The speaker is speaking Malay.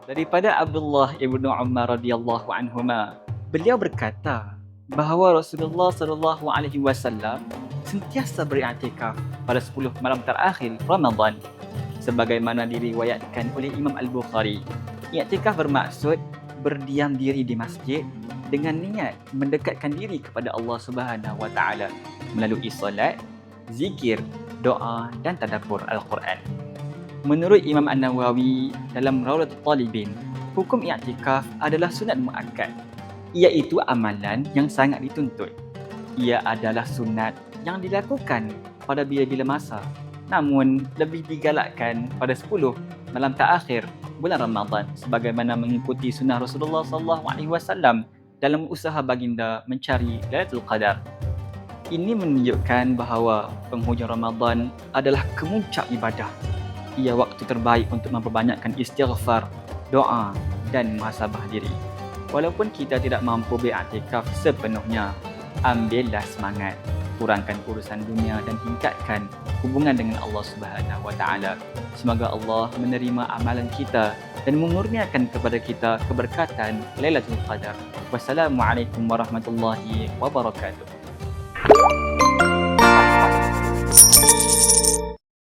Daripada Abdullah ibnu Umar radhiyallahu anhuma, beliau berkata bahawa Rasulullah sallallahu alaihi wasallam sentiasa beriktikaf pada 10 malam terakhir Ramadan sebagaimana diriwayatkan oleh Imam Al-Bukhari. Iktikaf bermaksud berdiam diri di masjid dengan niat mendekatkan diri kepada Allah Subhanahu wa taala melalui solat, zikir, doa dan tadabbur Al-Quran. Menurut Imam An-Nawawi dalam Rawdatul Talibin, hukum i'tikaf adalah sunat muakkad, iaitu amalan yang sangat dituntut. Ia adalah sunat yang dilakukan pada bila-bila masa, namun lebih digalakkan pada 10 malam terakhir bulan Ramadan sebagaimana mengikuti sunnah Rasulullah SAW dalam usaha baginda mencari Lailatul Qadar. Ini menunjukkan bahawa penghujung Ramadan adalah kemuncak ibadah. Ia waktu terbaik untuk memperbanyakkan istighfar, doa dan muhasabah diri. Walaupun kita tidak mampu beriktikaf sepenuhnya, ambillah semangat, kurangkan urusan dunia dan tingkatkan hubungan dengan Allah Subhanahu wa taala. Semoga Allah menerima amalan kita dan mengurniakan kepada kita keberkatan Lailatul Qadar. Wassalamualaikum warahmatullahi wabarakatuh.